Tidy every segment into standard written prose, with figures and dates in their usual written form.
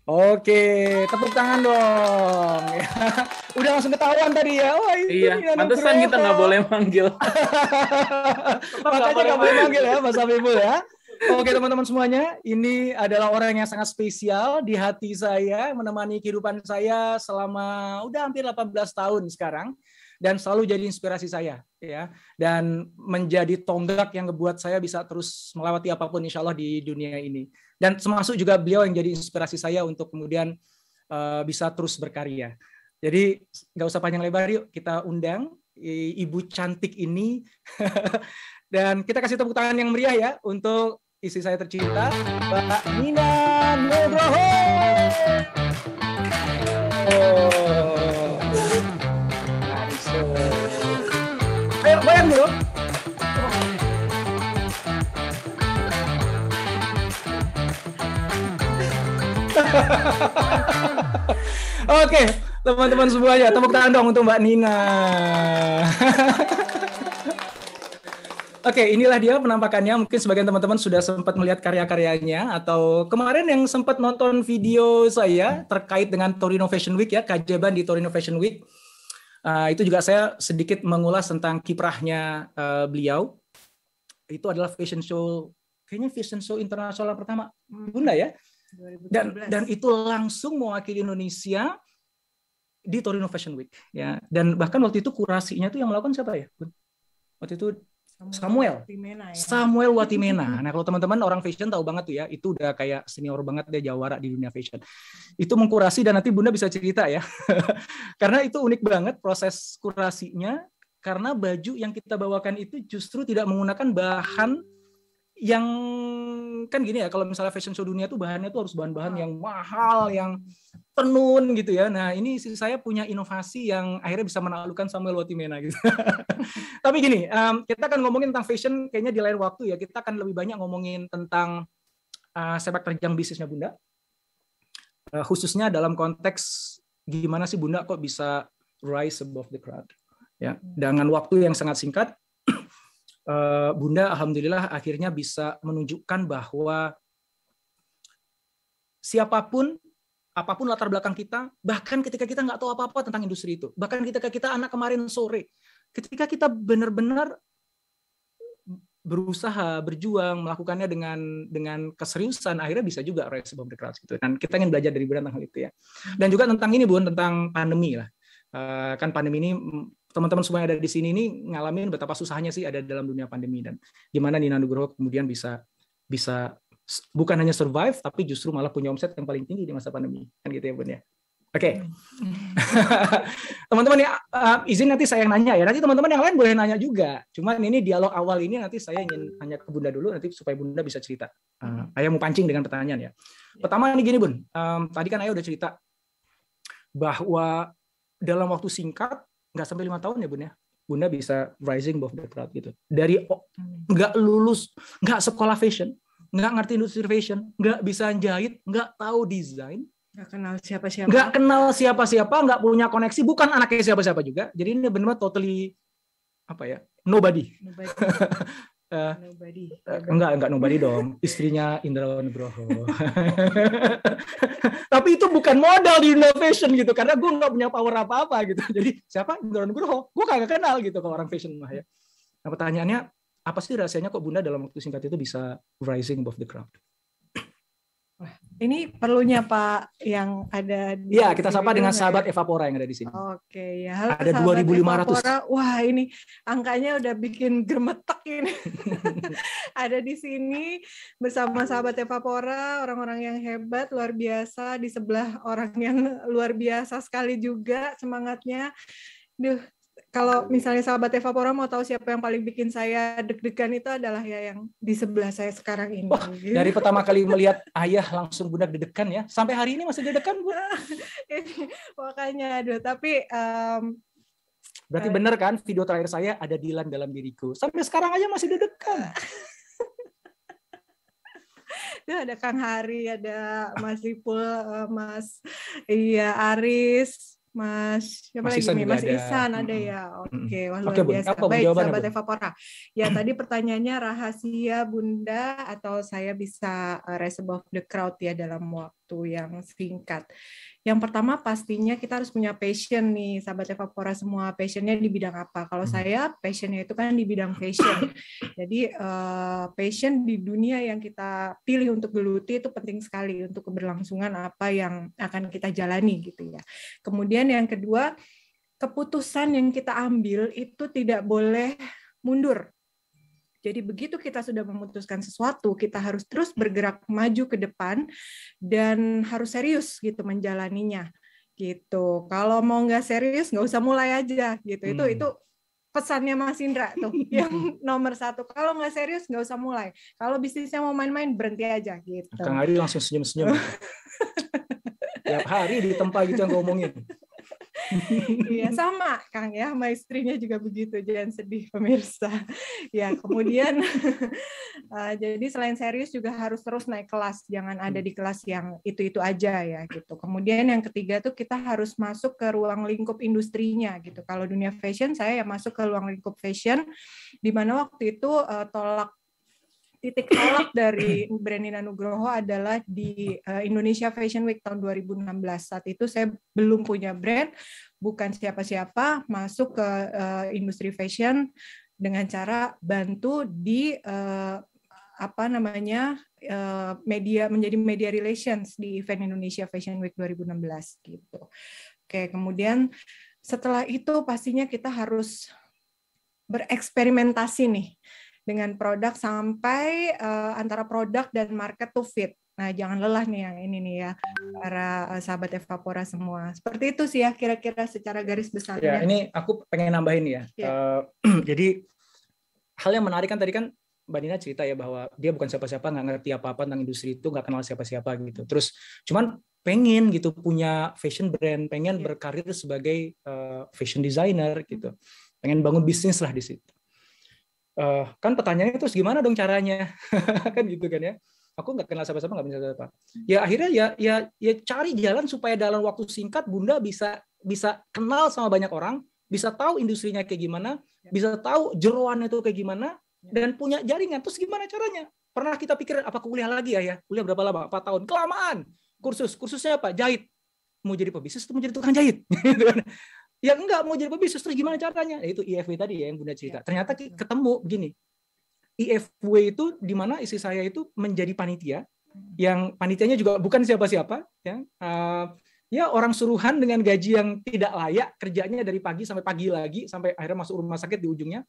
Oke, tepuk tangan dong. Udah langsung ketahuan tadi ya. Wah, itu Iya, Nina pantesan kita nggak Nugroho. boleh manggil. Tetap nggak Makanya boleh nggak boleh manggil. manggil ya, Mas Habibul ya. Oke teman-teman semuanya, ini adalah orang yang sangat spesial di hati saya, menemani kehidupan saya selama udah hampir 18 tahun sekarang, dan selalu jadi inspirasi saya, ya, dan menjadi tonggak yang ngebuat saya bisa terus melewati apapun insya Allah di dunia ini. Dan termasuk juga beliau yang jadi inspirasi saya untuk kemudian bisa terus berkarya. Jadi nggak usah panjang lebar, yuk kita undang ibu cantik ini. Dan kita kasih tepuk tangan yang meriah ya untuk istri saya tercinta, Mbak Nina Nugroho. Ayo goyang dulu. Oke, teman-teman semuanya, tepuk tangan dong untuk Mbak Nina. Oke, inilah dia penampakannya. Mungkin sebagian teman-teman sudah sempat melihat karya-karyanya, atau kemarin yang sempat nonton video saya terkait dengan Torino Fashion Week ya, keajaiban di Torino Fashion Week. Itu juga saya sedikit mengulas tentang kiprahnya beliau. Itu adalah fashion show, kayaknya fashion show internasional pertama Bunda ya. Dan itu langsung mewakili Indonesia di Torino Fashion Week ya. Dan bahkan waktu itu kurasinya tuh yang melakukan siapa ya? Waktu itu Samuel Watimena. Nah, kalau teman-teman orang fashion tahu banget tuh ya, itu udah kayak senior banget, dia jawara di dunia fashion. Itu mengkurasi, dan nanti Bunda bisa cerita ya. Karena itu unik banget proses kurasinya, karena baju yang kita bawakan itu justru tidak menggunakan bahan yang, kan gini ya, kalau misalnya fashion show dunia tuh bahannya tuh harus bahan-bahan yang mahal, yang tenun gitu ya. Nah, ini saya punya inovasi yang akhirnya bisa menaklukkan Samuel Watimena gitu. Tapi gini, kita akan ngomongin tentang fashion kayaknya di lain waktu ya. Kita akan lebih banyak ngomongin tentang sepak terjang bisnisnya Bunda. Khususnya dalam konteks gimana sih Bunda kok bisa rise above the crowd. Ya, dengan waktu yang sangat singkat, Bunda alhamdulillah akhirnya bisa menunjukkan bahwa siapapun, apapun latar belakang kita, bahkan ketika kita nggak tahu apa-apa tentang industri itu, bahkan ketika kita anak kemarin sore, ketika kita benar-benar berusaha, berjuang, melakukannya dengan keseriusan, akhirnya bisa juga rise above the crowd gitu. Dan kita ingin belajar dari Bunda tentang hal itu ya. Dan juga tentang ini Bun, tentang pandemi lah. Kan pandemi ini teman-teman semua yang ada di sini ini ngalamin betapa susahnya sih ada dalam dunia pandemi, dan gimana Nina Nugroho kemudian bisa bukan hanya survive tapi justru malah punya omset yang paling tinggi di masa pandemi, kan gitu ya Bun ya. Oke. Teman-teman ya, izin nanti saya yang nanya ya. Nanti teman-teman yang lain boleh nanya juga. Cuman ini dialog awal ini nanti saya ingin tanya ke Bunda dulu nanti supaya Bunda bisa cerita. Ayah mau pancing dengan pertanyaan ya. Pertama ini gini Bun, tadi kan Ayah udah cerita bahwa dalam waktu singkat, nggak sampai 5 tahun ya Bun ya, Bunda bisa rising above the crowd gitu. Dari nggak lulus, nggak sekolah fashion, nggak ngerti industri fashion, nggak bisa jahit, nggak tahu desain, nggak kenal siapa-siapa, nggak punya koneksi, bukan anaknya siapa-siapa juga. Jadi ini benar-benar totally apa ya, nobody. Enggak nobody dong, istrinya Indra Nugroho. Tapi itu bukan modal di dunia fashion gitu, karena gue nggak punya power apa-apa gitu. Jadi siapa Indra Nugroho? Gue kagak kenal gitu kalau orang fashion mah ya. Nah pertanyaannya, apa sih rahasianya kok Bunda dalam waktu singkat itu bisa rising above the crowd? Ini perlunya Pak yang ada di ya, kita sapa dengan sahabat Evapora yang ada di sini. Oke, ya. Halo, ada 2.500. Wah, ini angkanya udah bikin gemetek ini. Ada di sini bersama sahabat Evapora, orang-orang yang hebat, luar biasa, di sebelah orang yang luar biasa sekali juga semangatnya. Duh, kalau misalnya sahabat Evapora mau tahu siapa yang paling bikin saya deg-degan, itu adalah ya yang di sebelah saya sekarang ini. Wah, dari pertama kali melihat Ayah langsung Bunda deg-degan ya. Sampai hari ini masih deg-degan Bu. Makanya aduh, tapi berarti benar kan video terakhir saya ada Dilan dalam diriku. Sampai sekarang aja masih deg-degan. Ada Kang Hari, ada Mas Ipul, Mas Aris, Mas siapa lagi nih? Mas Ihsan ada ya. Oke, wah luar biasa. Baik, sahabat Evapora. Ya, tadi pertanyaannya rahasia Bunda atau saya bisa rise above the crowd ya dalam waktu yang singkat. Yang pertama pastinya kita harus punya passion nih, sahabat Evapora semua. Passionnya di bidang apa? Kalau saya passionnya itu kan di bidang fashion. Jadi passion di dunia yang kita pilih untuk geluti itu penting sekali untuk keberlangsungan apa yang akan kita jalani gitu ya. Kemudian yang kedua, keputusan yang kita ambil itu tidak boleh mundur. Jadi begitu kita sudah memutuskan sesuatu, kita harus terus bergerak maju ke depan dan harus serius gitu menjalaninya. Gitu. Kalau mau nggak serius, nggak usah mulai aja gitu. Itu pesannya Mas Indra tuh yang nomor 1. Kalau nggak serius, nggak usah mulai. Kalau bisnisnya mau main-main, berhenti aja gitu. Kang Ari langsung senyum-senyum. Tiap hari di tempat gitu yang ngomongin. Iya sama Kang ya, sama istrinya juga begitu, jangan sedih pemirsa. Ya kemudian jadi selain serius juga harus terus naik kelas, jangan ada di kelas yang itu aja ya gitu. Kemudian yang ketiga tuh kita harus masuk ke ruang lingkup industrinya gitu. Kalau dunia fashion saya ya masuk ke ruang lingkup fashion, di mana waktu itu titik tolak dari brand Nina Nugroho adalah di Indonesia Fashion Week tahun 2016. Saat itu saya belum punya brand, bukan siapa-siapa, masuk ke industri fashion dengan cara bantu di media, menjadi media relations di event Indonesia Fashion Week 2016 gitu. Oke, kemudian setelah itu pastinya kita harus bereksperimentasi nih dengan produk sampai antara produk dan market to fit. Nah, jangan lelah nih yang ini nih ya, para sahabat Evapora semua. Seperti itu sih ya kira-kira secara garis besarnya. Ya, ini aku pengen nambahin ya. Jadi hal yang menarik kan tadi kan Mbak Nina cerita ya bahwa dia bukan siapa-siapa, nggak ngerti apa-apa tentang industri itu, nggak kenal siapa-siapa gitu. Terus cuman pengen gitu punya fashion brand, pengen berkarir sebagai fashion designer gitu. Pengen bangun bisnis lah di situ. Kan pertanyaannya terus gimana dong caranya kan gitu kan ya, aku nggak kenal siapa-siapa, nggak bisa siapa. Ya akhirnya ya cari jalan supaya dalam waktu singkat Bunda bisa kenal sama banyak orang, bisa tahu industrinya kayak gimana, bisa tahu jeroannya itu kayak gimana, dan punya jaringan. Terus gimana caranya? Pernah kita pikir apa kuliah lagi ya, kuliah berapa lama? 4 tahun, kelamaan. Kursusnya apa? Jahit. Mau jadi pebisnis atau mau jadi tukang jahit? Ya enggak, mau jadi pebisnis, terus gimana caranya? Itu IFW tadi ya yang Bunda cerita. Ternyata ketemu begini. IFW itu di mana istri saya itu menjadi panitia, yang panitianya juga bukan siapa-siapa, ya orang suruhan dengan gaji yang tidak layak, kerjanya dari pagi sampai pagi lagi, sampai akhirnya masuk rumah sakit di ujungnya.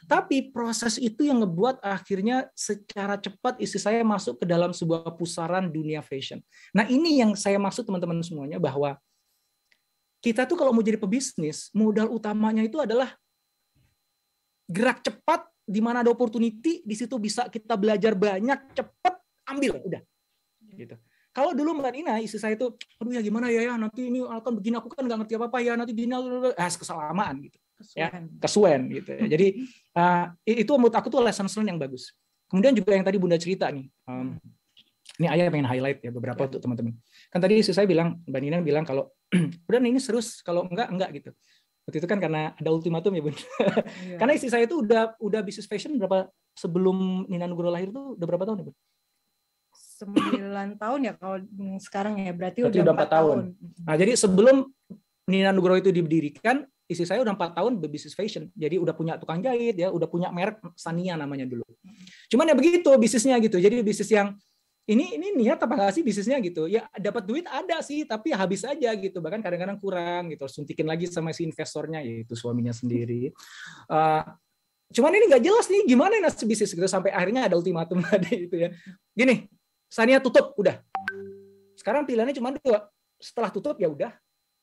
Tapi proses itu yang ngebuat akhirnya secara cepat istri saya masuk ke dalam sebuah pusaran dunia fashion. Nah ini yang saya maksud teman-teman semuanya, bahwa kita tuh kalau mau jadi pebisnis, modal utamanya itu adalah gerak cepat, di mana ada opportunity, di situ bisa kita belajar banyak, cepat, ambil, udah. Gitu. Kalau dulu Mbak Nina, istri saya itu, aduh ya gimana ya, nanti ini akan begini, aku kan nggak ngerti apa-apa ya, nanti gini, kesalamaan gitu. Kesuwen gitu. Jadi itu menurut aku tuh lesson learned yang bagus. Kemudian juga yang tadi Bunda cerita nih, ini Ayah pengen highlight ya beberapa untuk teman-teman. Kan tadi istri saya bilang, Mbak Nina bilang kalau udah ini serius, kalau enggak gitu. Waktu itu kan karena ada ultimatum ya Bun. Iya. Karena istri saya itu udah bisnis fashion berapa sebelum Nina Nugroho lahir tuh udah berapa tahun ya Bun? 9 tahun ya kalau sekarang ya, berarti udah 4 tahun. Nah, jadi sebelum Nina Nugroho itu didirikan, istri saya udah 4 tahun berbisnis fashion. Jadi udah punya tukang jahit ya, udah punya merek Sania namanya dulu. Cuman ya begitu bisnisnya gitu. Jadi bisnis yang ini niat apa nggak sih bisnisnya gitu, ya dapat duit ada sih tapi habis aja gitu, bahkan kadang-kadang kurang gitu, suntikin lagi sama si investornya yaitu suaminya sendiri. Cuman ini nggak jelas nih gimana nasib bisnis gitu, sampai akhirnya ada ultimatum tadi itu ya, gini, Sania tutup udah, sekarang pilihannya cuma 2, setelah tutup ya udah,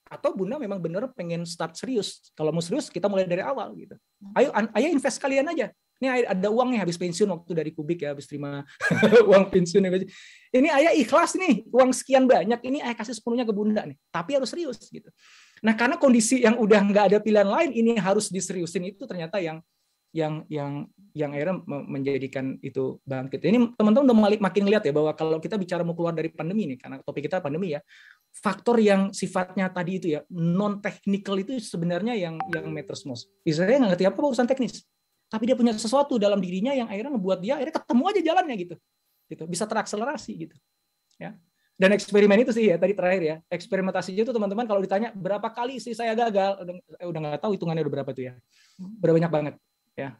atau Bunda memang bener pengen start serius, kalau mau serius kita mulai dari awal gitu, ayo invest kalian aja. Ini ada uang nih habis pensiun waktu dari Kubik ya, habis terima uang pensiun. Ini Ayah ikhlas nih, uang sekian banyak, ini Ayah kasih sepenuhnya ke Bunda nih. Tapi harus serius gitu. Nah karena kondisi yang udah nggak ada pilihan lain, ini harus diseriusin, itu ternyata yang akhirnya menjadikan itu bangkit. Ini teman-teman udah makin lihat ya bahwa kalau kita bicara mau keluar dari pandemi nih, karena topik kita pandemi ya, faktor yang sifatnya tadi itu ya non technical itu sebenarnya yang matters most. Israel nggak ngerti apa urusan teknis, tapi dia punya sesuatu dalam dirinya yang akhirnya ngebuat dia akhirnya ketemu aja jalannya gitu bisa terakselerasi gitu ya. Dan eksperimen itu sih ya tadi terakhir ya, eksperimentasinya itu teman-teman kalau ditanya berapa kali sih saya gagal, udah nggak tahu hitungannya udah berapa tuh ya, udah banyak banget ya.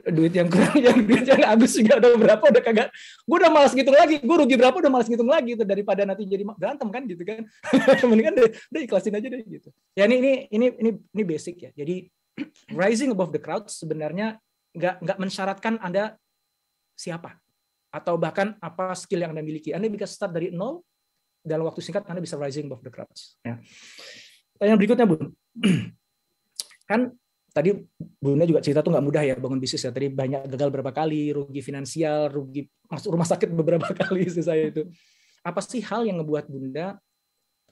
Duit yang kurang, duit yang habis juga udah berapa, udah kagak, gue udah malas ngitung lagi, gue rugi berapa udah malas ngitung lagi itu, daripada nanti jadi berantem kan gitu kan. Mendingan udah ikhlasin aja deh gitu. Ya ini basic ya. Jadi rising above the crowd sebenarnya nggak mensyaratkan Anda siapa atau bahkan apa skill yang Anda miliki. Anda bisa start dari nol, dalam waktu singkat Anda bisa rising above the crowds. Ya. Yang berikutnya, Bun. Kan tadi Bunda juga cerita tuh nggak mudah ya bangun bisnis ya. Tadi banyak gagal berapa kali, rugi finansial, rugi masuk rumah sakit beberapa kali istri saya itu. Apa sih hal yang ngebuat Bunda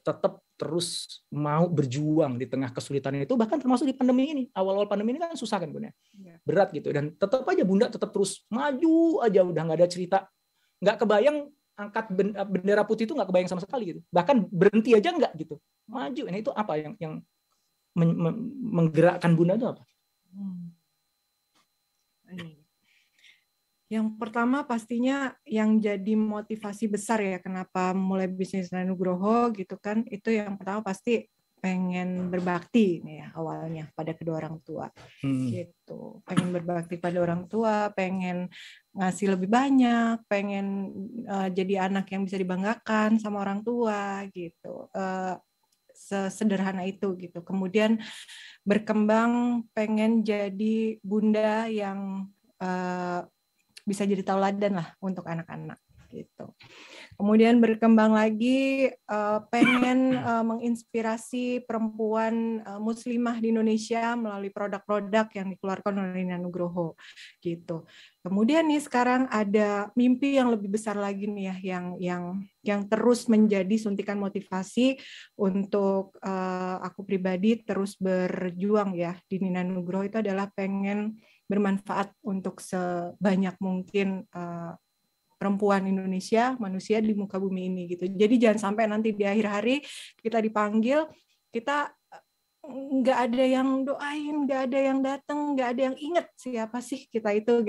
tetap terus mau berjuang di tengah kesulitan itu, bahkan termasuk di pandemi ini. Awal-awal pandemi ini kan susah kan Bunda, berat gitu, dan tetap aja Bunda tetap terus maju aja, udah nggak ada cerita, nggak kebayang angkat bendera putih itu, nggak kebayang sama sekali gitu, bahkan berhenti aja nggak gitu, maju. Nah itu apa yang menggerakkan Bunda itu apa? Yang pertama pastinya yang jadi motivasi besar ya kenapa mulai bisnis Nugroho gitu kan, itu yang pertama pasti pengen berbakti nih ya awalnya pada kedua orang tua gitu, pengen berbakti pada orang tua, pengen ngasih lebih banyak, pengen jadi anak yang bisa dibanggakan sama orang tua gitu, sesederhana itu gitu. Kemudian berkembang pengen jadi bunda yang bisa jadi tauladan lah untuk anak-anak gitu. Kemudian berkembang lagi pengen menginspirasi perempuan muslimah di Indonesia melalui produk-produk yang dikeluarkan oleh Nina Nugroho gitu. Kemudian nih sekarang ada mimpi yang lebih besar lagi nih ya, yang terus menjadi suntikan motivasi untuk aku pribadi terus berjuang ya di Nina Nugroho, itu adalah pengen bermanfaat untuk sebanyak mungkin perempuan Indonesia, manusia di muka bumi ini gitu. Jadi jangan sampai nanti di akhir hari kita dipanggil, kita nggak ada yang doain, nggak ada yang datang, nggak ada yang inget siapa sih kita itu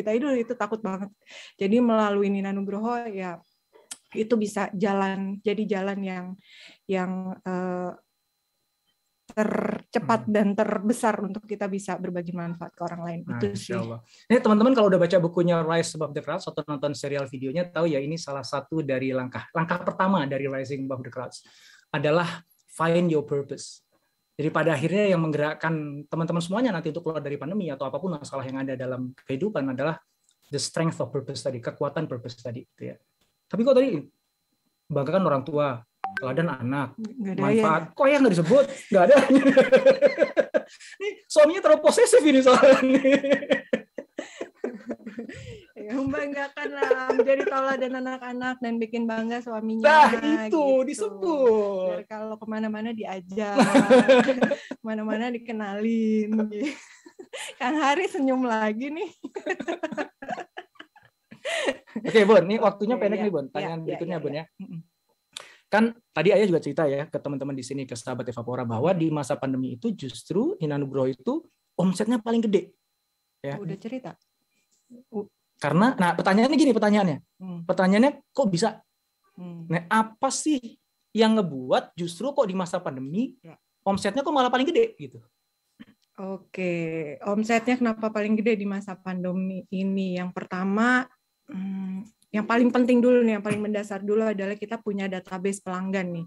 takut banget. Jadi melalui Nina Nugroho ya itu bisa jadi jalan yang tercepat dan terbesar untuk kita bisa berbagi manfaat ke orang lain. Itu sih. Ini teman-teman kalau udah baca bukunya Rise Above the Crowds atau nonton serial videonya tahu ya, ini salah satu dari langkah pertama dari Rising Above the Crowds adalah find your purpose. Jadi pada akhirnya yang menggerakkan teman-teman semuanya nanti untuk keluar dari pandemi atau apapun masalah yang ada dalam kehidupan adalah the strength of purpose tadi, kekuatan purpose tadi gitu ya. Tapi kok tadi banggakan orang tua, teladan anak, manfaat. Kok ya nggak disebut? Nggak ada. Ini suaminya terlalu posesif ini soalnya. Ya, membanggakan lah, menjadi tauladan anak-anak dan bikin bangga suaminya. Nah itu gitu. Disebut. Biar kalau kemana-mana diajak, kemana-mana dikenalin. Gitu. Kang Hari senyum lagi nih. Oke, Bun, ini waktunya pendek nih, Bun. Pertanyaan berikutnya, Bun ya. Kan tadi Ayah juga cerita ya ke teman-teman di sini, ke sahabat Evapora, bahwa di masa pandemi itu justru Nina Nugroho itu omsetnya paling gede. Ya. Udah cerita. Karena, nah pertanyaannya kok bisa? Nah, apa sih yang ngebuat justru kok di masa pandemi omsetnya kok malah paling gede gitu? Oke, omsetnya kenapa paling gede di masa pandemi ini? Yang pertama, yang paling penting dulu nih, yang paling mendasar dulu adalah kita punya database pelanggan nih.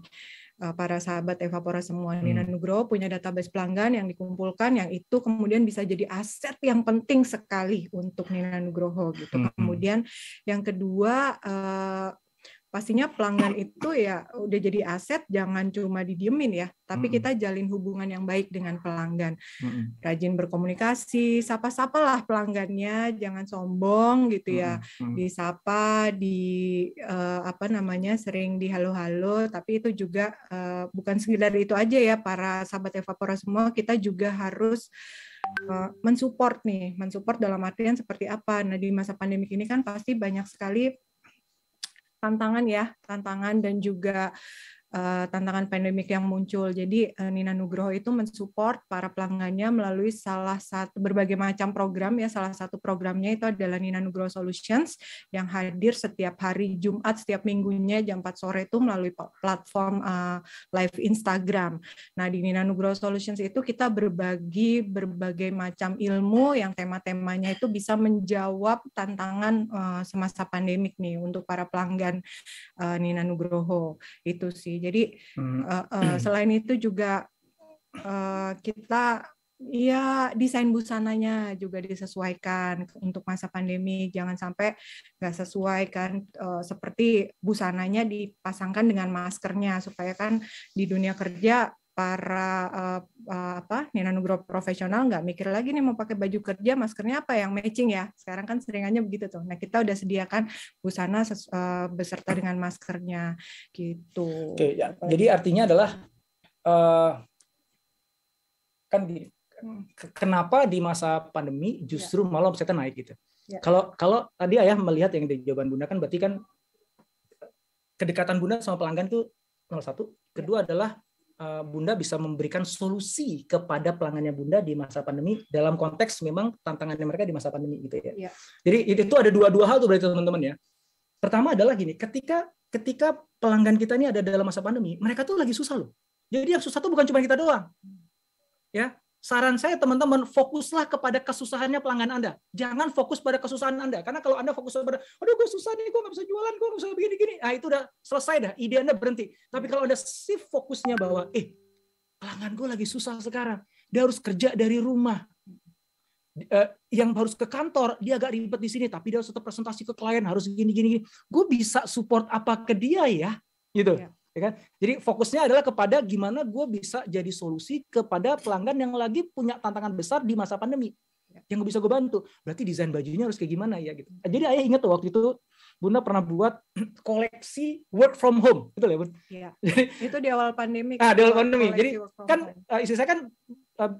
Para sahabat Evapora semua, Nina Nugroho punya database pelanggan yang dikumpulkan, yang itu kemudian bisa jadi aset yang penting sekali untuk Nina Nugroho gitu. Kemudian yang kedua, pastinya pelanggan itu ya udah jadi aset, jangan cuma didiemin ya, tapi kita jalin hubungan yang baik dengan pelanggan. Rajin berkomunikasi, sapa-sapalah pelanggannya, jangan sombong gitu ya. Disapa, sering di halo-halo, tapi itu juga bukan sekedar itu aja ya, para sahabat Evapora semua, kita juga harus mensupport dalam artian seperti apa. Nah, di masa pandemi ini kan pasti banyak sekali tantangan dan juga tantangan pandemik yang muncul. Jadi Nina Nugroho itu mensupport para pelanggannya melalui salah satu berbagai macam program ya. Salah satu programnya itu adalah Nina Nugroho Solutions yang hadir setiap hari Jumat setiap minggunya jam 4 sore itu melalui platform live Instagram. Nah, di Nina Nugroho Solutions itu kita berbagi berbagai macam ilmu yang tema-temanya itu bisa menjawab tantangan semasa pandemik nih untuk para pelanggan Nina Nugroho itu sih. Jadi selain itu juga kita ya desain busananya juga disesuaikan untuk masa pandemi. Jangan sampai nggak sesuai kan, seperti busananya dipasangkan dengan maskernya supaya kan di dunia kerja para Nina Nugroho profesional nggak mikir lagi nih mau pakai baju kerja maskernya apa yang matching ya. Sekarang kan seringannya begitu tuh. Nah, kita udah sediakan busana beserta dengan maskernya gitu. Oke, ya. Jadi artinya adalah kan kenapa di masa pandemi justru malah omsetnya naik gitu. Ya. Kalau tadi Ayah melihat yang di jawaban Bunda kan berarti kan kedekatan Bunda sama pelanggan tuh nomor satu. Kedua adalah Bunda bisa memberikan solusi kepada pelanggannya Bunda di masa pandemi dalam konteks memang tantangannya mereka di masa pandemi gitu ya. Ya. Jadi itu ada dua hal tuh berarti teman-teman ya. Pertama adalah gini, ketika pelanggan kita ini ada dalam masa pandemi, mereka tuh lagi susah loh. Jadi yang susah tuh bukan cuma kita doang. Ya. Saran saya teman-teman, fokuslah kepada kesusahannya pelanggan Anda. Jangan fokus pada kesusahan Anda. Karena kalau Anda fokus pada, aduh gue susah nih, gue nggak bisa jualan, gue nggak bisa begini-gini. Nah itu udah selesai dah, ide Anda berhenti. Tapi kalau Anda shift fokusnya bahwa, pelanggan gue lagi susah sekarang. Dia harus kerja dari rumah. Yang harus ke kantor, dia agak ribet di sini, tapi dia harus tetap presentasi ke klien, harus gini-gini. Gue bisa support apa ke dia ya? Gitu. Ya. Ya kan? Jadi fokusnya adalah kepada gimana gue bisa jadi solusi kepada pelanggan yang lagi punya tantangan besar di masa pandemi. Yang bisa gue bantu. Berarti desain bajunya harus kayak gimana ya gitu. Jadi Ayah ingat tuh waktu itu Bunda pernah buat koleksi work from home, betul ya Bun? Iya. Itu di awal pandemi. Di awal pandemi. Jadi kan istri saya kan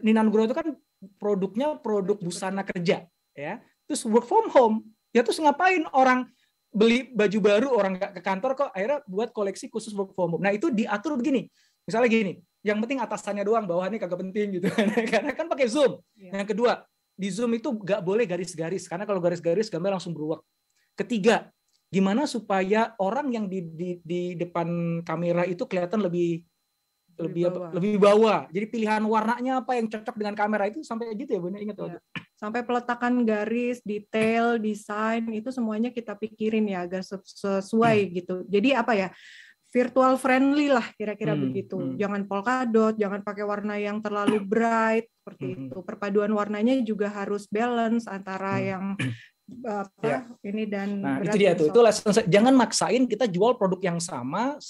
Nina Nugroho itu kan produknya produk busana kerja, ya. Terus work from home, ya terus ngapain orang beli baju baru orang nggak ke kantor kok akhirnya buat koleksi khusus work from home. Nah itu diatur begini, misalnya gini, yang penting atasannya doang, bawahannya kagak penting gitu, karena kan pakai Zoom. Ya. Yang kedua di Zoom itu nggak boleh garis-garis, karena kalau garis-garis gambar langsung beruak. Ketiga, gimana supaya orang yang di depan kamera itu kelihatan lebih bawah. Jadi pilihan warnanya apa yang cocok dengan kamera itu sampai gitu ya Bunda, ingat waktu. Sampai peletakan garis, detail, desain itu semuanya kita pikirin ya agar sesuai gitu. Jadi apa ya? Virtual friendly lah kira-kira begitu. Jangan polka dot, jangan pakai warna yang terlalu bright seperti itu. Perpaduan warnanya juga harus balance antara yang ini dan itu dia tuh. Itu lesson. Jangan maksain kita jual produk yang sama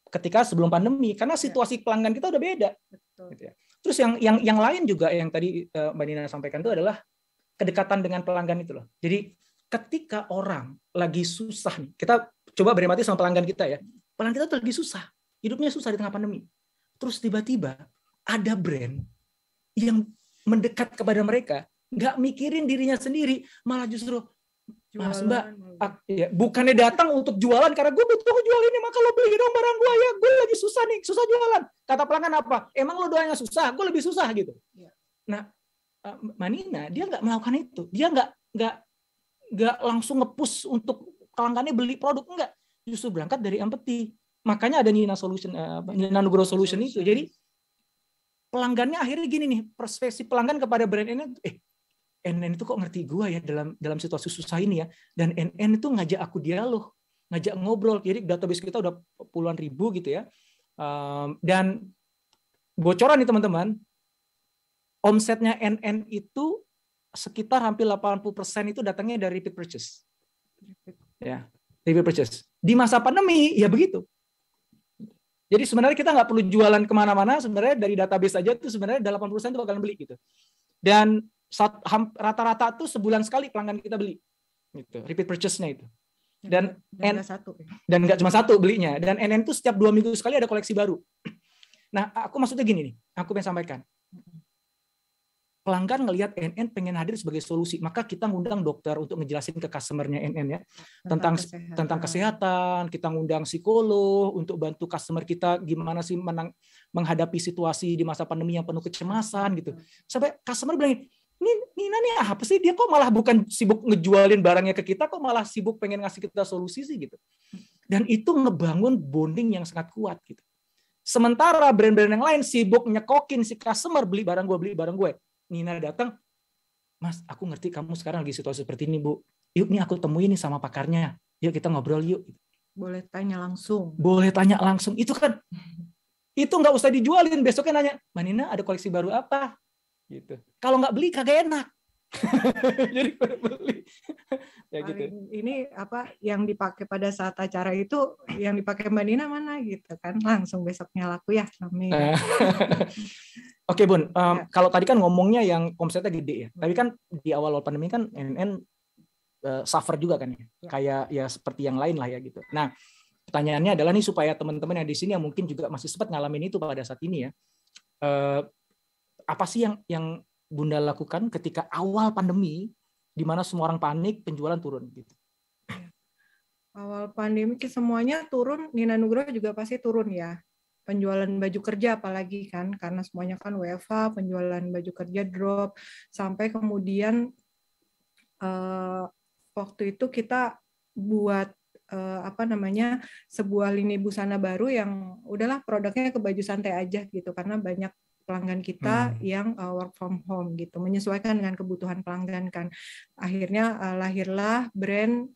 ketika sebelum pandemi, karena situasi pelanggan kita udah beda. Betul. Gitu ya. Terus yang lain juga yang tadi Mbak Nina sampaikan itu adalah kedekatan dengan pelanggan itu loh. Jadi ketika orang lagi susah nih, kita coba berempati sama pelanggan kita ya. Pelanggan kita tuh lagi susah, hidupnya susah di tengah pandemi. Terus tiba-tiba ada brand yang mendekat kepada mereka, nggak mikirin dirinya sendiri, malah justru Mas Mbak, bukannya datang untuk jualan karena gue butuh jual ini, maka lo beli dong barang gue ya, gue lagi susah nih, susah jualan. Kata pelanggan apa? Emang lo doanya susah, gue lebih susah gitu. Nah, Mbak Nina, dia nggak melakukan itu, dia nggak langsung nge-push untuk pelanggannya beli produk, enggak, justru berangkat dari empathy. Makanya ada Nina Solution, Nina Nugroho Solution itu. Jadi pelanggannya akhirnya gini nih, perspektif pelanggan kepada brand ini, NN itu kok ngerti gue ya dalam situasi susah ini ya, dan NN itu ngajak aku dialog, ngajak ngobrol. Jadi database kita udah puluhan ribu gitu ya, dan bocoran nih teman-teman, omsetnya NN itu sekitar hampir 80% itu datangnya dari repeat purchase. Ya, repeat purchase. Di masa pandemi ya begitu. Jadi sebenarnya kita nggak perlu jualan kemana-mana, sebenarnya dari database saja itu sebenarnya 80% itu bakalan beli gitu. Dan rata-rata tuh sebulan sekali pelanggan kita beli, gitu, repeat purchase-nya itu. Dan nggak cuma satu belinya. Dan NN itu setiap 2 minggu sekali ada koleksi baru. Nah, aku maksudnya gini nih, aku pengen sampaikan. pelanggan ngelihat NN pengen hadir sebagai solusi, maka kita ngundang dokter untuk ngejelasin ke customer-nya NN ya tentang kesehatan, kita ngundang psikolog untuk bantu customer kita gimana sih menghadapi situasi di masa pandemi yang penuh kecemasan gitu. Sampai customer bilang, Nina nih apa sih, dia kok malah bukan sibuk ngejualin barangnya ke kita, kok malah sibuk pengen ngasih kita solusi sih gitu. Dan itu ngebangun bonding yang sangat kuat gitu. Sementara brand-brand yang lain sibuk nyekokin si customer beli barang gue. Nina datang, Mas, aku ngerti kamu sekarang lagi situasi seperti ini, Bu. Yuk nih aku temuin nih sama pakarnya. Yuk kita ngobrol yuk. Boleh tanya langsung. Itu kan, itu nggak usah dijualin. Besoknya nanya, Mbak Nina ada koleksi baru apa? Gitu. Kalau nggak beli kagak enak. Jadi beli. Ya gitu. Ini apa yang dipakai pada saat acara itu, yang dipakai Mbak Nina mana gitu kan? Langsung besoknya laku ya. Oke Bun, kalau tadi kan ngomongnya yang omsetnya gede ya. Tapi kan di awal pandemi kan NN suffer juga kan ya. Kayak ya seperti yang lain lah ya gitu. Nah, pertanyaannya adalah nih supaya teman-teman yang di sini yang mungkin juga masih sempat ngalamin itu pada saat ini ya. Apa sih yang Bunda lakukan ketika awal pandemi, di mana semua orang panik, penjualan turun gitu? Awal pandemi semuanya turun, Nina Nugroho juga pasti turun ya. Penjualan baju kerja apalagi kan, karena semuanya kan WFH, penjualan baju kerja drop, sampai kemudian waktu itu kita buat sebuah lini busana baru yang udahlah produknya ke baju santai aja gitu, karena banyak pelanggan kita yang work from home gitu, menyesuaikan dengan kebutuhan pelanggan kan. Akhirnya lahirlah brand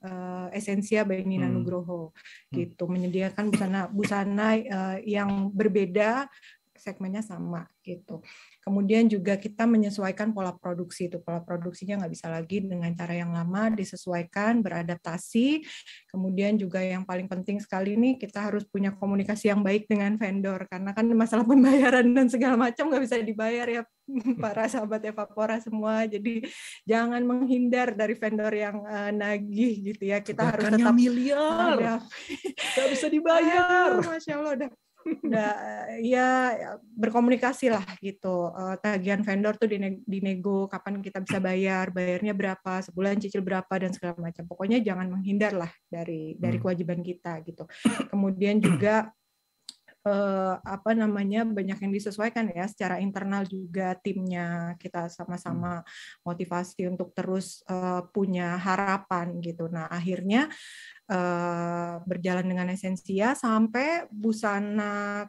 Essensia by Nina Nugroho gitu, menyediakan busana yang berbeda, segmennya sama gitu. Kemudian juga kita menyesuaikan pola produksi itu. Pola produksinya nggak bisa lagi dengan cara yang lama, disesuaikan, beradaptasi. Kemudian juga yang paling penting sekali nih, kita harus punya komunikasi yang baik dengan vendor. Karena kan masalah pembayaran dan segala macam nggak bisa dibayar ya para sahabat Evapora semua. Jadi jangan menghindar dari vendor yang nagih gitu ya. Kita harus tetap miliar, nggak bisa dibayar. Masya Allah, udah ya berkomunikasi lah gitu, tagihan vendor tuh dinego kapan kita bisa bayarnya berapa, sebulan cicil berapa dan segala macam. Pokoknya jangan menghindar lah dari kewajiban kita gitu. Kemudian juga banyak yang disesuaikan ya secara internal juga, timnya kita sama-sama motivasi untuk terus punya harapan gitu. Nah akhirnya berjalan dengan Essensia sampai busana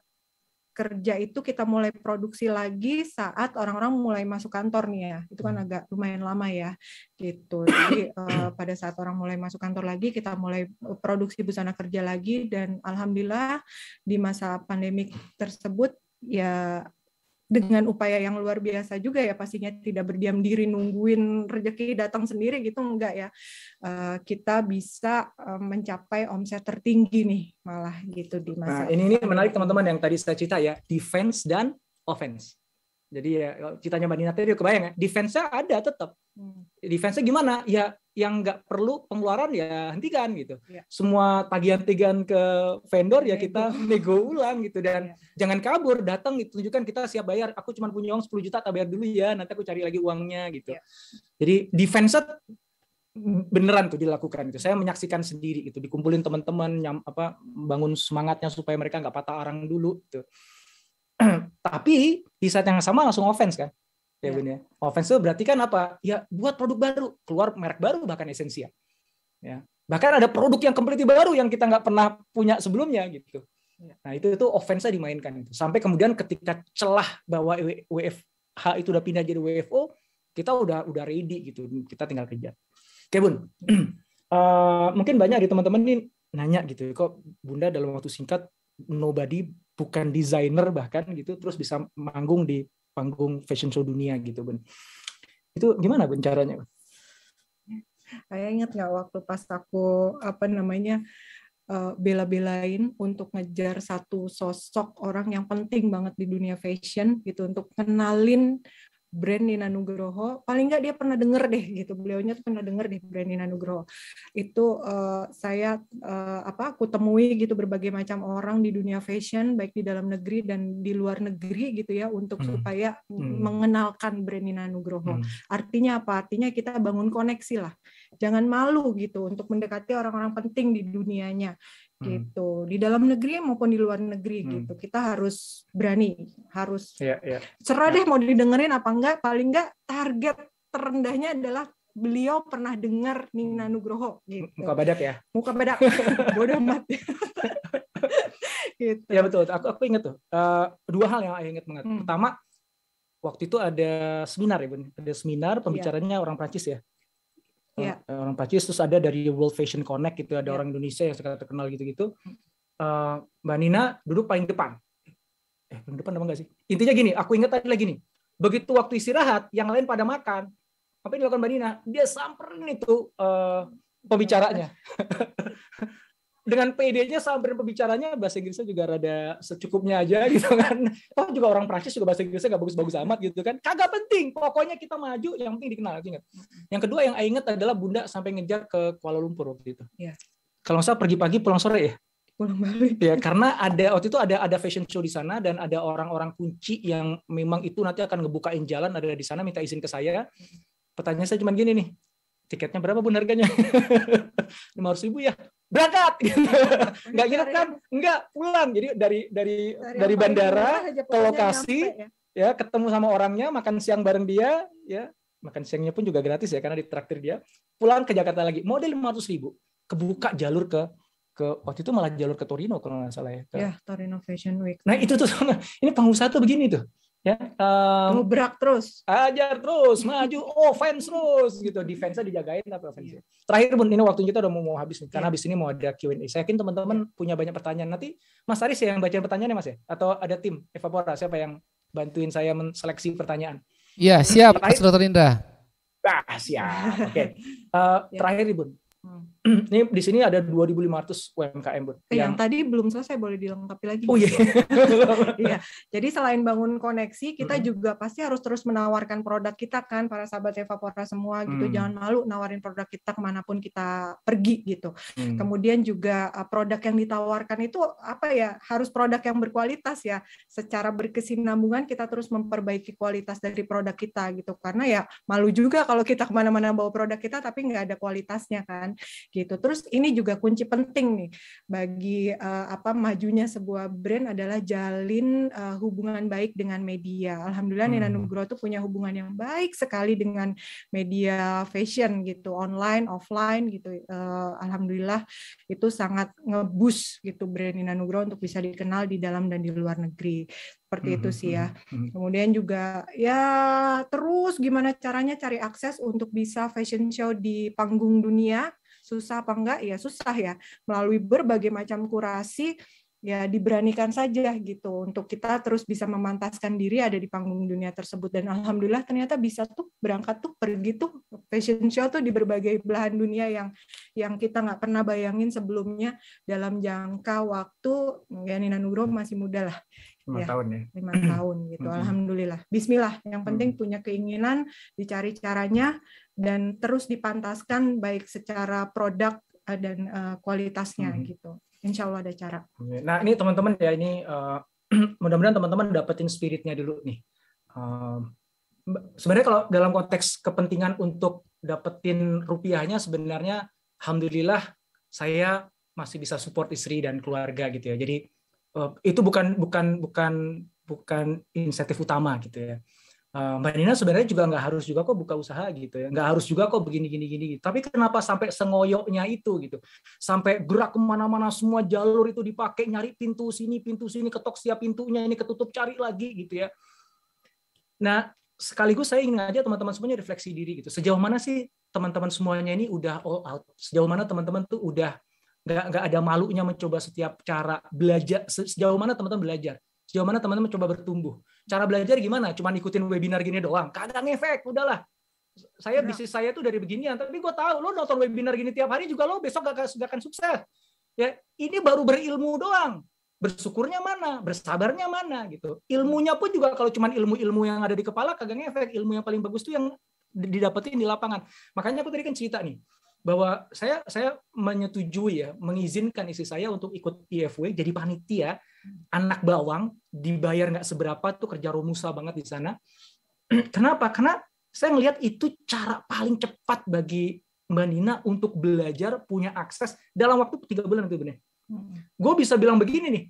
kerja itu kita mulai produksi lagi saat orang-orang mulai masuk kantor nih ya. Itu kan agak lumayan lama ya gitu. Jadi pada saat orang mulai masuk kantor lagi, kita mulai produksi busana kerja lagi, dan alhamdulillah di masa pandemik tersebut ya dengan upaya yang luar biasa juga ya, pastinya tidak berdiam diri nungguin rezeki datang sendiri gitu, enggak ya, kita bisa mencapai omset tertinggi nih malah gitu di masa. Nah, ini menarik teman-teman yang tadi saya cerita ya, defense dan offense. Jadi ya ceritanya Mbak Nina tadi kebayang ya, defense-nya ada tetap. Defense-nya gimana? Ya yang nggak perlu pengeluaran ya hentikan gitu. Ya. Semua tagihan-tagihan ke vendor ya kita nego ulang gitu, dan jangan kabur, datang tunjukkan kita siap bayar. Aku cuma punya uang 10 juta, tak bayar dulu ya, nanti aku cari lagi uangnya gitu. Ya. Jadi defense beneran tuh dilakukan gitu. Saya menyaksikan sendiri gitu, dikumpulin teman-teman bangun semangatnya supaya mereka nggak patah arang dulu gitu. Tapi di saat yang sama langsung offense kan. Ya, ya. Offense itu berarti kan apa? Ya buat produk baru, keluar merek baru bahkan Essensia. Ya. Bahkan ada produk yang completely baru yang kita nggak pernah punya sebelumnya gitu. Nah, itu offense-nya dimainkan itu. Sampai kemudian ketika celah bahwa WFH itu udah pindah jadi WFO, kita udah ready gitu. Kita tinggal kejar. Oke, Bun. Mungkin banyak di teman-teman ini nanya gitu, kok Bunda dalam waktu singkat nobody, bukan desainer bahkan gitu, terus bisa manggung di panggung fashion show dunia gitu, Bun. Itu gimana Bun caranya? Saya ingat nggak waktu pas aku bela-belain untuk ngejar satu sosok orang yang penting banget di dunia fashion gitu, untuk kenalin brand Nina Nugroho, paling nggak dia pernah denger deh gitu, beliaunya tuh pernah denger deh brand Nina Nugroho. Itu aku temui gitu berbagai macam orang di dunia fashion, baik di dalam negeri dan di luar negeri gitu ya, untuk supaya mengenalkan brand Nina Nugroho. Artinya apa? Artinya kita bangun koneksi lah. Jangan malu gitu untuk mendekati orang-orang penting di dunianya. Gitu, di dalam negeri maupun di luar negeri gitu, kita harus berani, harus cerah deh mau didengerin apa enggak, paling enggak target terendahnya adalah beliau pernah dengar Nina Nugroho gitu. Muka badak ya, muka badak bodoh amat. Gitu. Ya betul, aku ingat tuh dua hal yang aku ingat banget. Pertama, waktu itu ada seminar ya Bun, ada seminar pembicaranya orang Prancis ya. Orang Prancis, terus ada dari World Fashion Connect gitu, ada orang Indonesia yang sangat terkenal gitu-gitu. Mbak Nina duduk paling depan. Paling depan apa enggak sih? Intinya gini, aku ingat tadi lagi nih. Begitu waktu istirahat, yang lain pada makan. Apa yang dilakukan Mbak Nina? Dia samperin itu pembicaranya. Dengan PD-nya samperin pembicaranya, bahasa Inggrisnya juga rada secukupnya aja gitu kan. Toh juga orang Prancis juga bahasa Inggrisnya nggak bagus-bagus amat gitu kan. Kagak penting, pokoknya kita maju, yang penting dikenal. Ingat. Yang kedua yang ingat adalah Bunda sampai ngejar ke Kuala Lumpur waktu itu. Ya. Kalau nggak salah pergi pagi pulang sore ya. Pulang balik. Ya, karena waktu itu ada fashion show di sana dan ada orang-orang kunci yang memang itu nanti akan ngebukain jalan, ada di sana, minta izin ke saya. Pertanyaan saya cuma gini nih. Tiketnya berapa Bun harganya? 500.000 ya. Berangkat. Enggak nginep kan? Enggak, pulang. Jadi dari bandara ke lokasi ya, ketemu sama orangnya, makan siang bareng dia ya. Makan siangnya pun juga gratis ya karena ditraktir dia. Pulang ke Jakarta lagi. Modal 500.000. Kebuka jalur ke waktu itu malah jalur ke Torino kalau nggak salah ya. Ya, Torino Fashion Week. Nah, itu tuh ini pengusaha tuh begini tuh. Ya, gebrak terus, ajar terus, maju, offense terus gitu, defense-nya dijagain tapi offense. Terakhir Bun, ini waktu kita udah mau habis nih, karena habis ini mau ada Q&A. Saya yakin teman-teman punya banyak pertanyaan. Nanti Mas Aris ya yang bacain pertanyaannya Mas ya, atau ada tim Evapora siapa yang bantuin saya menseleksi pertanyaan? Iya, siap, Mas Dr. Indra. Siap. Oke. Terakhir Bun. Ini di sini ada 2.500 UMKM, Bun. Yang tadi belum selesai, boleh dilengkapi lagi. Oh iya. Iya. Jadi selain bangun koneksi, kita juga pasti harus terus menawarkan produk kita kan, para sahabat Evapora semua gitu. Jangan malu nawarin produk kita kemanapun kita pergi gitu. Kemudian juga produk yang ditawarkan itu harus produk yang berkualitas ya. Secara berkesinambungan kita terus memperbaiki kualitas dari produk kita gitu. Karena ya malu juga kalau kita kemana-mana bawa produk kita tapi nggak ada kualitasnya kan. Gitu. Terus ini juga kunci penting nih bagi majunya sebuah brand adalah jalin hubungan baik dengan media. Alhamdulillah Nina Nugroho tuh punya hubungan yang baik sekali dengan media fashion gitu, online, offline gitu. Alhamdulillah itu sangat nge-boost gitu brand Nina Nugroho untuk bisa dikenal di dalam dan di luar negeri. Seperti itu sih ya. Kemudian juga ya terus gimana caranya cari akses untuk bisa fashion show di panggung dunia. Susah apa enggak? Ya susah ya. Melalui berbagai macam kurasi, ya diberanikan saja gitu untuk kita terus bisa memantaskan diri ada di panggung dunia tersebut. Dan alhamdulillah ternyata bisa tuh berangkat tuh pergi tuh fashion show tuh di berbagai belahan dunia yang kita nggak pernah bayangin sebelumnya dalam jangka waktu ya Nina Nugroho masih muda lah. 5 tahun ya. 5 tahun gitu. Alhamdulillah. Bismillah. Yang penting punya keinginan, dicari caranya, dan terus dipantaskan baik secara produk dan kualitasnya gitu. Insya Allah ada cara. Nah ini teman-teman ya, ini mudah-mudahan teman-teman dapetin spiritnya dulu nih. Sebenarnya kalau dalam konteks kepentingan untuk dapetin rupiahnya, sebenarnya alhamdulillah saya masih bisa support istri dan keluarga gitu ya. Jadi itu bukan insentif utama gitu ya. Mbak Nina sebenarnya juga nggak harus juga kok buka usaha gitu ya, nggak harus juga kok begini. Tapi kenapa sampai sengoyoknya itu gitu, sampai gerak kemana-mana, semua jalur itu dipakai, nyari pintu sini, ketok siap pintunya, ini ketutup, cari lagi gitu ya. Nah sekaligus saya ingin ngajak teman-teman semuanya refleksi diri gitu. Sejauh mana sih teman-teman semuanya ini udah all out? Sejauh mana teman-teman tuh udah nggak ada malunya mencoba setiap cara belajar? Sejauh mana teman-teman belajar? Sejauh mana teman-teman mencoba bertumbuh? Cara belajar gimana? Cuma ikutin webinar gini doang? Kagak ngefek, udahlah. Bisnis saya tuh dari beginian, tapi gue tahu lo nonton webinar gini tiap hari juga lo besok gak akan sukses. Ya, ini baru berilmu doang. bersyukurnya mana, bersabarnya mana gitu. Ilmunya pun juga kalau cuma ilmu-ilmu yang ada di kepala kagak ngefek. Ilmu yang paling bagus tuh yang didapetin di lapangan. Makanya aku tadi kan cerita nih bahwa saya menyetujui ya, mengizinkan istri saya untuk ikut IFW jadi panitia, anak bawang, dibayar nggak seberapa tuh, kerja romusa banget di sana. Kenapa? Karena saya ngelihat itu cara paling cepat bagi Mbak Nina untuk belajar, punya akses dalam waktu 3 bulan itu benar. Gue bisa bilang begini nih,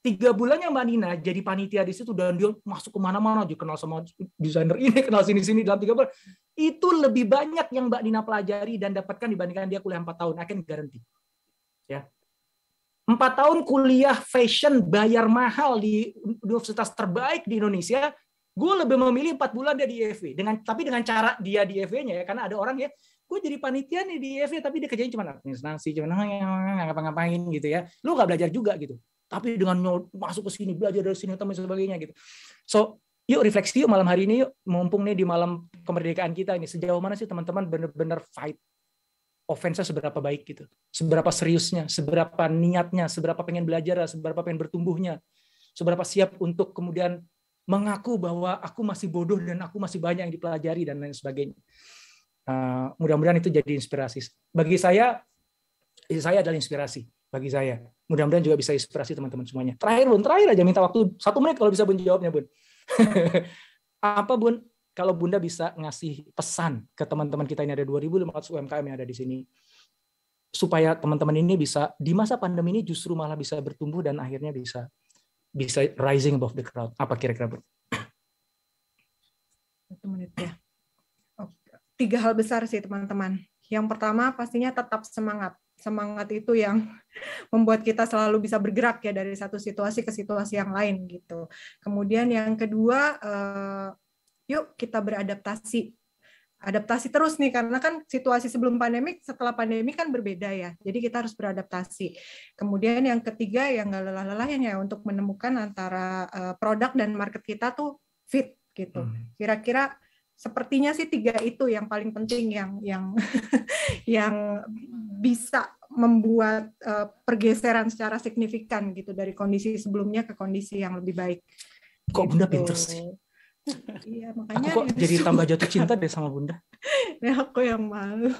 3 bulannya Mbak Nina jadi panitia di situ dan dia masuk kemana-mana, dia kenal sama desainer ini, kenal sini-sini dalam 3 bulan. Itu lebih banyak yang Mbak Nina pelajari dan dapatkan dibandingkan dia kuliah 4 tahun. I can guarantee. Ya. 4 tahun kuliah fashion bayar mahal di universitas terbaik di Indonesia, gue lebih memilih 4 bulan dia di IFW. Tapi dengan cara dia di IFW-nya ya, karena ada orang ya, gue jadi panitia nih di IFW, tapi dia kerjain cuma administrasi, cuma ngapa-ngapain gitu ya. Lu nggak belajar juga gitu. Tapi dengan masuk ke sini, belajar dari sini, dan sebagainya gitu. So, yuk refleksi yuk malam hari ini, yuk mumpung nih di malam kemerdekaan kita ini, sejauh mana sih teman-teman benar-benar fight offense-nya seberapa baik gitu, seberapa seriusnya, seberapa niatnya, seberapa pengen belajar, seberapa pengen bertumbuhnya, seberapa siap untuk kemudian mengaku bahwa aku masih bodoh dan aku masih banyak yang dipelajari dan lain sebagainya. Mudah-mudahan itu jadi inspirasi. Bagi saya adalah inspirasi bagi saya. Mudah-mudahan juga bisa inspirasi teman-teman semuanya. Terakhir aja minta waktu 1 menit kalau bisa Bun jawabnya, Bun. Apa Bun, kalau Bunda bisa ngasih pesan ke teman-teman kita ini, ada 2.500 UMKM yang ada di sini, supaya teman-teman ini bisa di masa pandemi ini justru malah bisa bertumbuh dan akhirnya bisa rising above the crowd. Apa kira-kira, Bun? 1 menit ya. 3 hal besar sih teman-teman. Yang pertama pastinya tetap semangat. Semangat itu yang membuat kita selalu bisa bergerak ya dari satu situasi ke situasi yang lain gitu. Kemudian yang kedua, yuk kita beradaptasi. Adaptasi terus nih, karena kan situasi sebelum pandemi, setelah pandemi kan berbeda ya. Jadi kita harus beradaptasi. Kemudian yang ketiga, yang nggak lelah-lelahnya ya, untuk menemukan antara produk dan market kita tuh fit gitu. Kira-kira sepertinya sih 3 itu yang paling penting, yang yang bisa membuat pergeseran secara signifikan gitu dari kondisi sebelumnya ke kondisi yang lebih baik. Kok gitu. Bunda pinter sih? Iya, makanya aku kok jadi tambah jatuh cinta deh sama Bunda. Ya aku yang malu.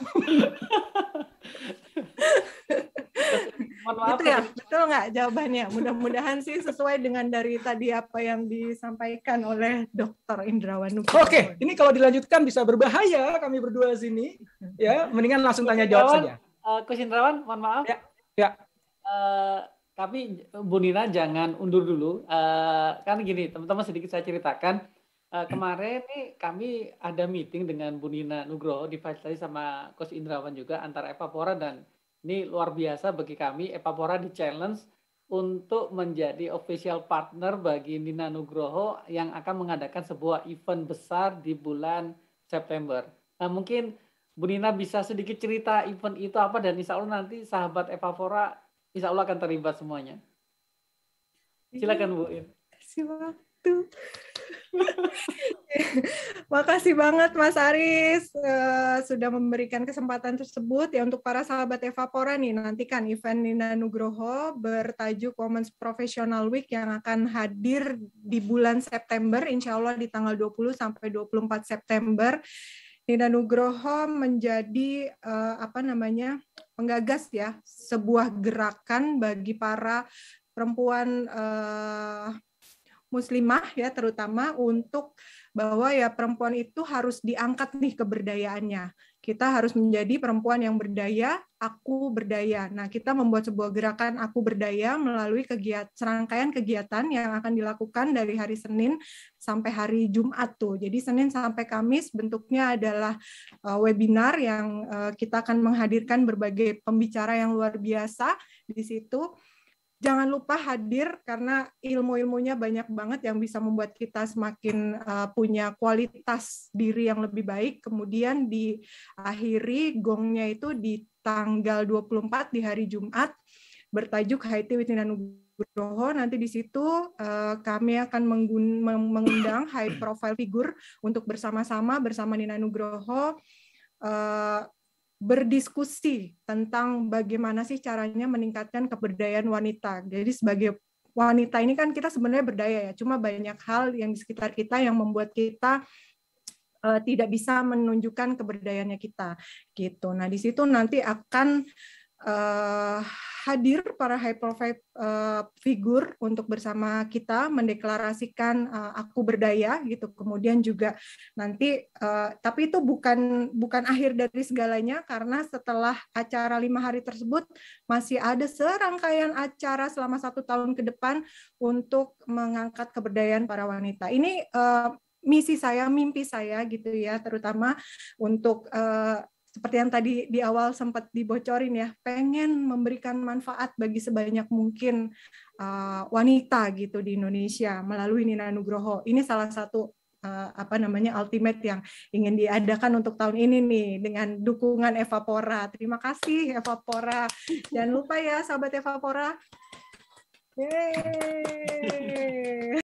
Gitu ya, betul nggak jawabannya? Mudah-mudahan sih sesuai dengan dari tadi apa yang disampaikan oleh Dr. Indrawan Nugroho. Oke, ini kalau dilanjutkan bisa berbahaya kami berdua sini. Ya, mendingan langsung tanya jawab saja. Coach Indrawan, mohon maaf. Ya. Tapi Bu Nina jangan undur dulu. Kan gini, teman-teman, sedikit saya ceritakan. Kemarin nih kami ada meeting dengan Bu Nina Nugroho, difasilitasi sama Coach Indrawan juga, antara Evapora, dan ini luar biasa bagi kami. Evapora di challenge untuk menjadi official partner bagi Nina Nugroho yang akan mengadakan sebuah event besar di bulan September. Nah, mungkin Bu Nina bisa sedikit cerita event itu apa, dan insya Allah nanti sahabat Evapora insya Allah akan terlibat semuanya. Silakan Bu. Kasih waktu. Makasih banget Mas Aris sudah memberikan kesempatan tersebut ya. Untuk para sahabat Evapora nih, nantikan event Nina Nugroho bertajuk Women's Professional Week yang akan hadir di bulan September, insya Allah di tanggal 20 sampai 24 September. Nina Nugroho menjadi penggagas ya sebuah gerakan bagi para perempuan muslimah ya, terutama untuk bahwa ya perempuan itu harus diangkat nih keberdayaannya. Kita harus menjadi perempuan yang berdaya, aku berdaya. Nah, kita membuat sebuah gerakan aku berdaya melalui serangkaian kegiatan yang akan dilakukan dari hari Senin sampai hari Jumat tuh. Jadi Senin sampai Kamis bentuknya adalah webinar yang kita akan menghadirkan berbagai pembicara yang luar biasa di situ. Jangan lupa hadir karena ilmu-ilmunya banyak banget yang bisa membuat kita semakin punya kualitas diri yang lebih baik. Kemudian diakhiri gongnya itu di tanggal 24 di hari Jumat bertajuk High Tea with Nina Nugroho. Nanti di situ kami akan mengundang high profile figure untuk bersama-sama bersama Nina Nugroho berdiskusi tentang bagaimana sih caranya meningkatkan keberdayaan wanita. Jadi sebagai wanita ini kan kita sebenarnya berdaya ya, cuma banyak hal yang di sekitar kita yang membuat kita tidak bisa menunjukkan keberdayaannya kita gitu. Nah di situ nanti akan hadir para high profile figur untuk bersama kita mendeklarasikan aku berdaya gitu. Kemudian juga nanti tapi itu bukan akhir dari segalanya, karena setelah acara 5 hari tersebut masih ada serangkaian acara selama 1 tahun ke depan untuk mengangkat keberdayaan para wanita. Ini misi saya, mimpi saya gitu ya, terutama untuk seperti yang tadi di awal sempat dibocorin ya, pengen memberikan manfaat bagi sebanyak mungkin wanita gitu di Indonesia melalui Nina Nugroho. Ini salah satu ultimate yang ingin diadakan untuk tahun ini nih dengan dukungan Evapora. Terima kasih Evapora. Jangan lupa ya sahabat Evapora. Yeay.